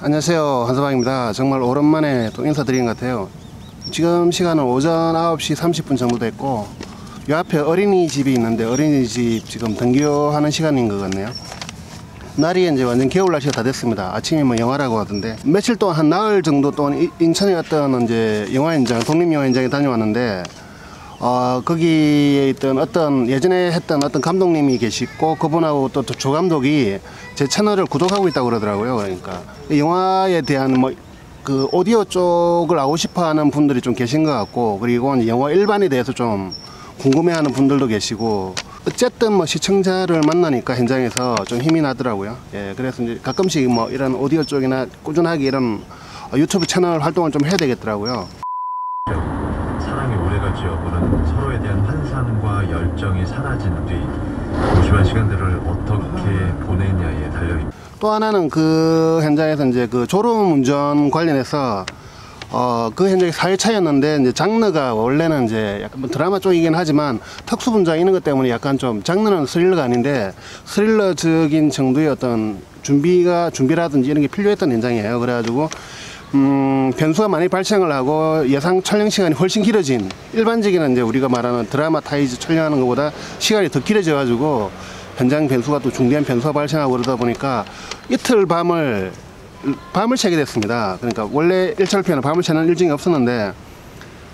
안녕하세요, 한서방입니다. 정말 오랜만에 또 인사드린 것 같아요. 지금 시간은 오전 9시 30분 정도 됐고, 요 앞에 어린이집이 있는데 어린이집 지금 등교하는 시간인 것 같네요. 날이 이제 완전 겨울 날씨가 다 됐습니다. 아침에 뭐 영화라고 하던데, 며칠 동안 한 나흘 정도 동안 인천에 갔던 이제 영화 현장, 독립영화 현장에 다녀왔는데, 거기에 있던 예전에 했던 어떤 감독님이 계시고, 그분하고 또 조 감독이 제 채널을 구독하고 있다고 그러더라고요. 그러니까 영화에 대한 그 오디오 쪽을 알고 싶어 하는 분들이 좀 계신 것 같고, 그리고 영화 일반에 대해서 좀 궁금해하는 분들도 계시고, 어쨌든 뭐 시청자를 만나니까 현장에서 좀 힘이 나더라고요. 예, 그래서 이제 가끔씩 뭐 이런 오디오 쪽이나 꾸준하게 이런 유튜브 채널 활동을 좀 해야 되겠더라고요. 사랑이 오래가지 여부는 서로에 대한 환상과 열정이 사라진 뒤 무심한 시간들을 어떻게 보내냐에 달려있습니다. 또 하나는 그 현장에서 이제 그 졸음운전 관련해서 그 현장이 4회차였는데 이제 장르가 원래는 이제 약간 뭐 드라마 쪽이긴 하지만 특수 분장 이런 것 때문에 약간 좀 장르는 스릴러가 아닌데 스릴러적인 정도의 어떤 준비라든지 이런 게 필요했던 현장이에요. 그래가지고 변수가 많이 발생을 하고 예상 촬영 시간이 훨씬 길어진, 일반적인 이제 우리가 말하는 드라마 타이즈 촬영하는 것보다 시간이 더 길어져 가지고 현장 변수가 또 중대한 변수가 발생하고 그러다 보니까 이틀 밤을 새게 됐습니다. 그러니까 원래 일철편은 밤을 새는 일정이 없었는데,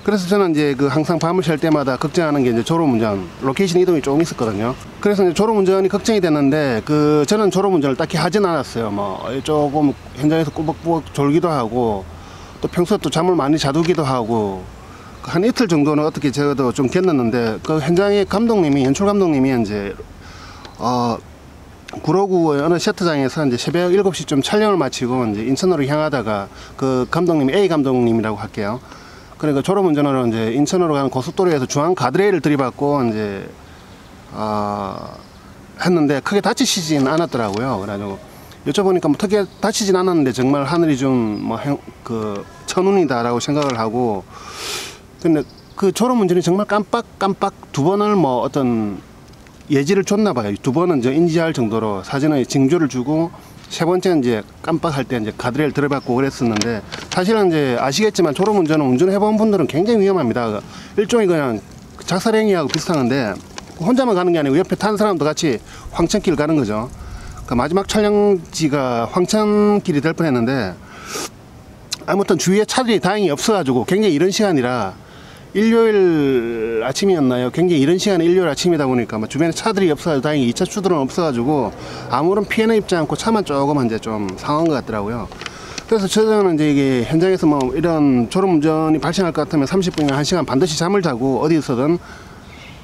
그래서 저는 이제 그 항상 밤을 샐 때마다 걱정하는 게 이제 졸음운전, 로케이션 이동이 조금 있었거든요. 그래서 이제 졸음운전이 걱정이 됐는데, 저는 졸음운전을 딱히 하진 않았어요. 뭐 조금 현장에서 꾸벅꾸벅 졸기도 하고, 또 평소에 또 잠을 많이 자두기도 하고, 한 이틀 정도는 어떻게 저도 좀 견뎠는데, 그 현장의 연출 감독님이 이제 구로구의 어느 세트장에서 이제 새벽 7시쯤 촬영을 마치고 이제 인천으로 향하다가, 그 감독님이 A 감독님이라고 할게요. 그러니까 졸음운전으로 이제 인천으로 가는 고속도로에서 중앙 가드레일을 들이받고 이제 했는데 크게 다치시진 않았더라고요. 그래가지고 여쭤보니까 뭐 크게 다치진 않았는데 정말 하늘이 좀 뭐 그 천운이다라고 생각을 하고, 근데 그 졸음운전이 정말 깜빡 두 번을 뭐 어떤 예지를 줬나 봐요. 두 번은 이제 인지할 정도로 사전에 징조를 주고, 세 번째는 이제 깜빡할 때 이제 가드레일 들어받고 그랬었는데, 사실은 이제 아시겠지만 졸음운전은 운전해본 분들은 굉장히 위험합니다. 일종의 그냥 작살행위하고 비슷한 건데, 혼자만 가는 게 아니고 옆에 탄 사람도 같이 황천길 가는 거죠. 그 마지막 촬영지가 황천길이 될 뻔했는데, 아무튼 주위에 차들이 다행히 없어가지고 굉장히 이른 시간이라, 일요일 아침이었나요? 굉장히 이른 시간에 일요일 아침이다 보니까 뭐 주변에 차들이 없어가지고 다행히 2차 추들은 없어가지고 아무런 피해는 입지 않고 차만 조금 이제 좀 상한 것 같더라고요. 그래서 저는 이제 이게 현장에서 뭐 이런 졸음운전이 발생할 것 같으면 30분이나 1시간 반드시 잠을 자고 어디서든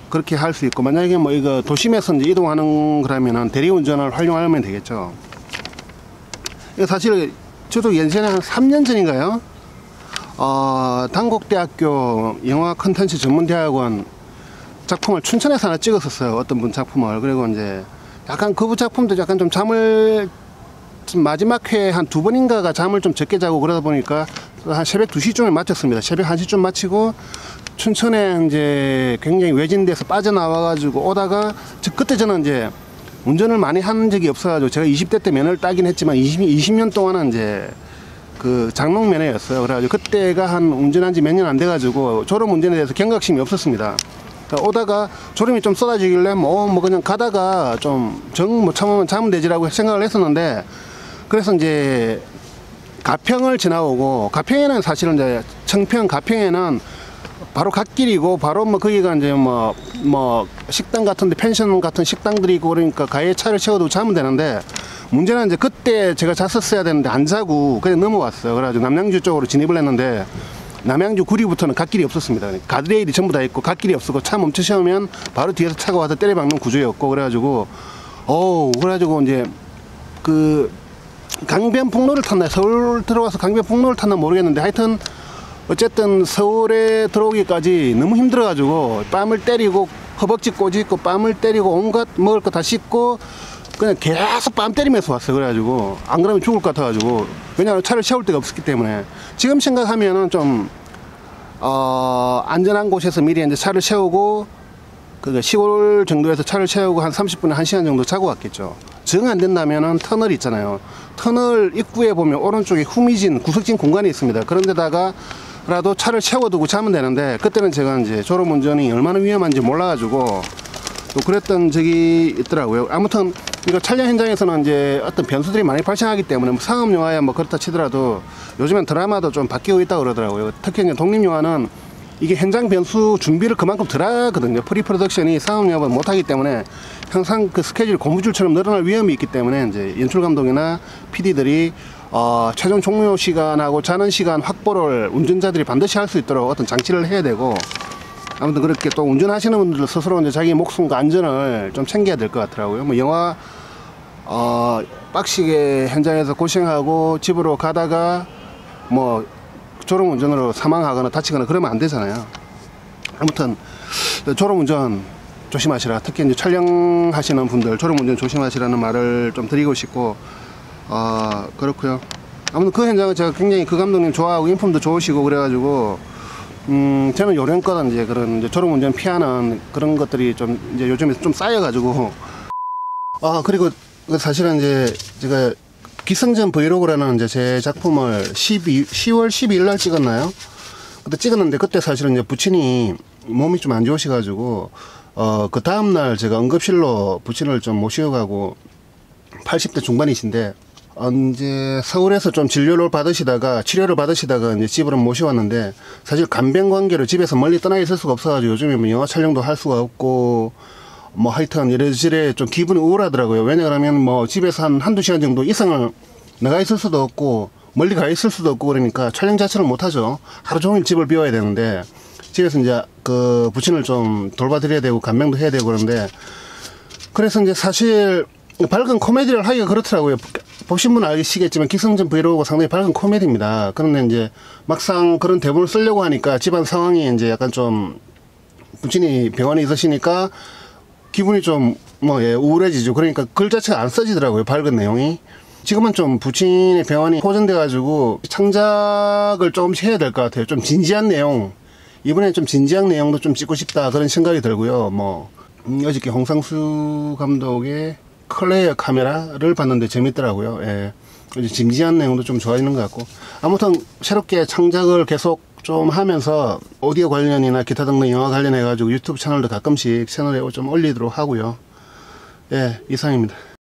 그렇게 할 수 있고, 만약에 뭐 이거 도심에서 이제 이동하는 거라면은 대리운전을 활용하면 되겠죠. 이거 사실 저도 예전에 한 3년 전인가요? 단국대학교 영화 컨텐츠 전문대학원 작품을 춘천에서 하나 찍었었어요. 어떤 분 작품을. 그리고 이제 약간 그분 작품도 약간 좀 잠을 마지막 회에 한 2번인가가 잠을 좀 적게 자고 그러다 보니까 한 새벽 2시쯤에 마쳤습니다. 새벽 1시쯤 마치고 춘천에 이제 굉장히 외진데서 빠져나와가지고 오다가, 그때 저는 이제 운전을 많이 한 적이 없어가지고 제가 20대 때 면허를 따긴 했지만 20년 동안은 이제 그 장롱 면허였어요. 그래가지고 그때가 한 운전한 지 몇 년 안 돼가지고 졸음운전에 대해서 경각심이 없었습니다. 그러니까 오다가 졸음이 좀 쏟아지길래 뭐 그냥 가다가 좀 못 참으면 자면 되지라고 생각을 했었는데, 그래서 이제 가평을 지나오고, 가평에는 사실은 이제 청평 가평에는 바로 갓길이고, 바로 뭐 거기가 이제 뭐 식당 같은데 펜션 같은 식당들이 있고, 그러니까 가에 차를 세워두고 자면 되는데, 문제는 이제 그때 제가 잤었어야 되는데 안 자고 그냥 넘어왔어요. 그래가지고 남양주 쪽으로 진입을 했는데, 남양주 구리부터는 갓길이 없었습니다. 가드레일이 전부 다 있고 갓길이 없었고, 차 멈춰 세우면 바로 뒤에서 차가 와서 때려박는 구조였고, 그래가지고 이제 그 강변북로를 탔나요? 서울 들어와서 강변북로를 탔나 모르겠는데, 하여튼 어쨌든 서울에 들어오기까지 너무 힘들어가지고 뺨을 때리고 허벅지 꼬집고 뺨을 때리고 온갖 먹을 거 다 씻고 그냥 계속 뺨 때리면서 왔어요. 그래가지고 안 그러면 죽을 것 같아가지고, 왜냐하면 차를 세울 데가 없었기 때문에. 지금 생각하면은 좀 안전한 곳에서 미리 이제 차를 세우고 그 시골 정도에서 차를 채우고 한 30분에 1시간 정도 자고 왔겠죠. 정 안 된다면은 터널 있잖아요. 터널 입구에 보면 오른쪽에 후미진 구석진 공간이 있습니다. 그런 데다가 라도 차를 채워두고 자면 되는데, 그때는 제가 이제 졸음운전이 얼마나 위험한지 몰라가지고 또 그랬던 적이 있더라고요. 아무튼 이거 촬영 현장에서는 이제 어떤 변수들이 많이 발생하기 때문에 뭐 상업 영화야 뭐 그렇다 치더라도 요즘엔 드라마도 좀 바뀌고 있다고 그러더라고요. 특히 이제 독립 영화는 이게 현장 변수 준비를 그만큼 덜 하거든요. 프리 프로덕션이 상업 영화보다 못하기 때문에 항상 그 스케줄이 고무줄처럼 늘어날 위험이 있기 때문에 이제 연출 감독이나 PD들이 최종 종료 시간하고 자는 시간 확보를 운전자들이 반드시 할 수 있도록 어떤 장치를 해야 되고, 아무튼 그렇게 또 운전하시는 분들 스스로 이제 자기 목숨과 안전을 좀 챙겨야 될 것 같더라고요. 뭐 영화 빡시게 현장에서 고생하고 집으로 가다가 뭐 졸음운전으로 사망하거나 다치거나 그러면 안 되잖아요. 아무튼 졸음운전 조심하시라. 특히 이제 촬영하시는 분들 졸음운전 조심하시라는 말을 좀 드리고 싶고, 그렇고요. 아무튼 그 현장은 제가 굉장히 그 감독님 좋아하고 인품도 좋으시고 그래가지고 저는 요령껏 이제 그런 이제 졸음운전 피하는 그런 것들이 좀 이제 요즘에 좀 쌓여가지고, 그리고 사실은 이제 제가 기승전 브이로그라는 이제 제 작품을 10월 12일 날 찍었나요? 그때 찍었는데, 그때 사실은 이제 부친이 몸이 좀 안 좋으셔가지고 그 다음날 제가 응급실로 부친을 좀 모시고 가고, 80대 중반이신데 이제 서울에서 좀 치료를 받으시다가 이제 집으로 모셔왔는데, 사실 간병 관계로 집에서 멀리 떠나 있을 수가 없어가지고 요즘에 뭐 영화 촬영도 할 수가 없고 뭐 하여튼 이래저래 좀 기분이 우울하더라고요. 왜냐하면 뭐 집에서 한두 시간 정도 이상을 나가 있을 수도 없고 멀리 가 있을 수도 없고 그러니까 촬영 자체를 못하죠. 하루 종일 집을 비워야 되는데, 집에서 이제 그 부친을 좀 돌봐드려야 되고 간병도 해야 되고 그런데, 그래서 이제 사실 밝은 코미디를 하기가 그렇더라고요. 보신 분은 아시겠지만 기승전 브이로그가 상당히 밝은 코미디입니다. 그런데 이제 막상 그런 대본을 쓰려고 하니까 집안 상황이 이제 약간 좀 부친이 병원에 있으시니까 기분이 좀 우울해지죠. 그러니까 글 자체가 안 써지더라고요. 밝은 내용이. 지금은 좀 부친의 병원이 호전돼 가지고 창작을 조금씩 해야 될 것 같아요. 좀 진지한 내용, 이번에 좀 진지한 내용도 좀 찍고 싶다 그런 생각이 들고요. 어저께 홍상수 감독의 클레어 카메라를 봤는데 재밌더라고요. 예. 진지한 내용도 좀 좋아지는 것 같고, 아무튼 새롭게 창작을 계속 좀 하면서 오디오 관련이나 기타 등등 영화 관련해 가지고 유튜브 채널도 가끔씩 채널에 좀 올리도록 하고요. 예, 이상입니다.